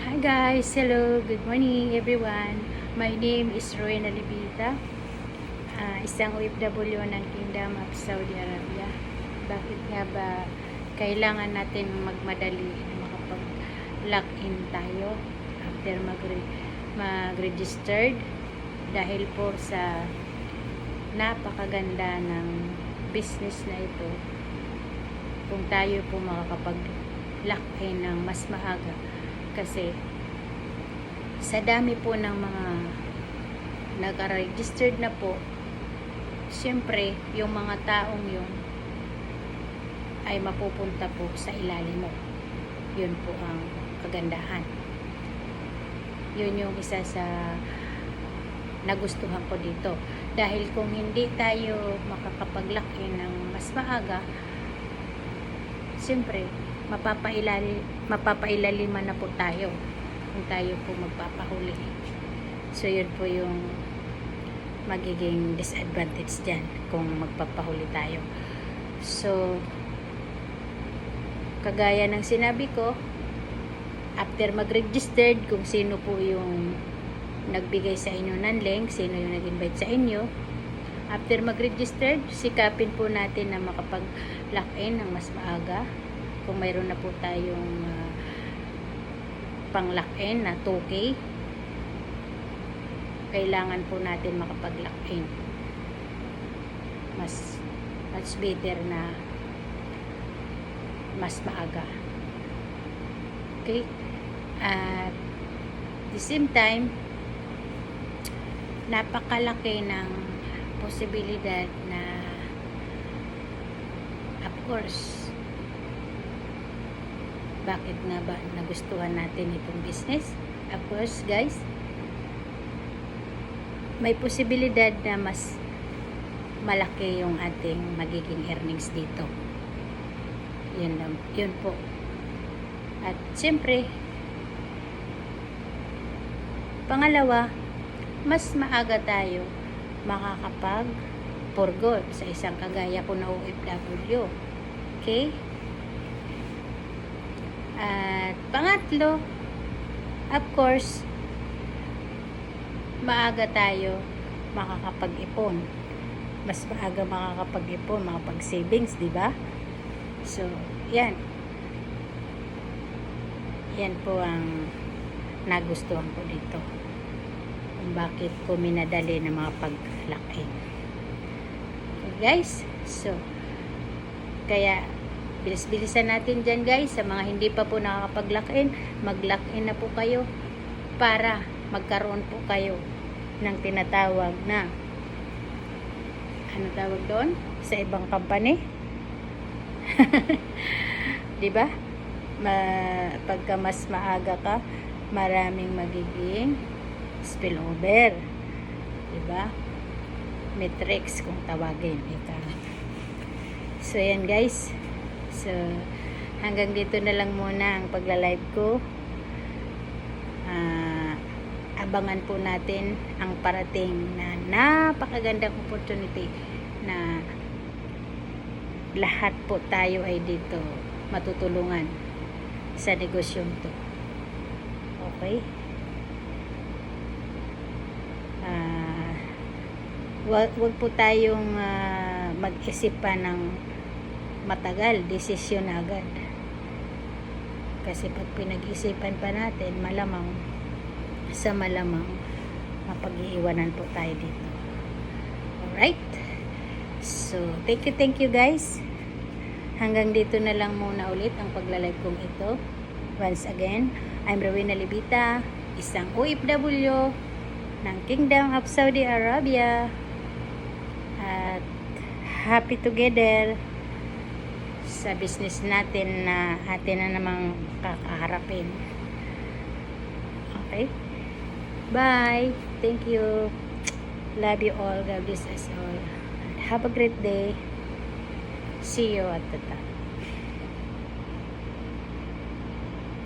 Hi guys, hello, good morning everyone. My name is Rowena Libita, isang OFW ng Kingdom of Saudi Arabia. Bakit nga ba kailangan natin magmadali na makapag-lock-in tayo after mag-registered? Dahil po sa napakaganda ng business na ito, kung tayo po makakapag-lock-in ng mas maaga. Kasi sa dami po ng mga nag-registered na po, siyempre yung mga taong yun ay mapupunta po sa ilalim mo. Yun po ang kagandahan. Yun yung isa sa nagustuhan ko dito. Dahil kung hindi tayo makakapag-lock-in ng mas maaga, siyempre mapapailaliman na po tayo kung tayo po magpapahuli. So yun po yung magiging disadvantage dyan kung magpapahuli tayo. So kagaya ng sinabi ko, after mag-registered, kung sino po yung nagbigay sa inyo ng link, sino yung nag-invite sa inyo, after mag-registered, sikapin po natin na makapag-lock-in ng mas maaga. Kung mayroon na po tayong pang-lock-in na 2K, kailangan po natin makapag-lock-in. Mas better na mas maaga. Okay? At the same time, napakalaki ng posibilidad na, of course, bakit nga ba nagustuhan natin itong business? Of course, guys, may posibilidad na mas malaki yung ating magiging earnings dito. Yun po. At siyempre, pangalawa, mas maaga tayo makakapag-forgo sa isang kagaya ko na OFW. Okay? At pangatlo, of course, maaga tayo makakapag-ipon. Mas maaga makakapag-ipon, makapag-savings, di ba? So, yan. Yan po ang nagustuhan ko dito. Kung bakit ko minadali na makapag-lock-in. Okay, guys? So, kaya bilis-bilisan natin dyan, guys. Sa mga hindi pa po nakakapag-lock-in, mag-lock-in na po kayo para magkaroon po kayo ng tinatawag na, ano tawag doon? Sa ibang company? Diba? Pagka mas maaga ka, maraming magiging spillover. Diba? Matrix kung tawagin. So, yan, guys. So, hanggang dito na lang muna ang pagla-live ko. Abangan po natin ang parating na napakagandang opportunity na lahat po tayo ay dito matutulungan sa negosyong to. Okay? Wag po tayong mag-isip pa ng matagal, desisyon na agad. Kasi pag pinag-isipan pa natin, malamang mapag-iiwanan po tayo dito. Alright? So, thank you guys. Hanggang dito na lang muna ulit ang pagla-live kong ito. Once again, I'm Rowena Libita, isang OFW ng Kingdom of Saudi Arabia. At happy together sa business natin na atin na namang kakaharapin. Okay? Bye. Thank you. Love you all. God bless us all. Have a great day. See you at the top.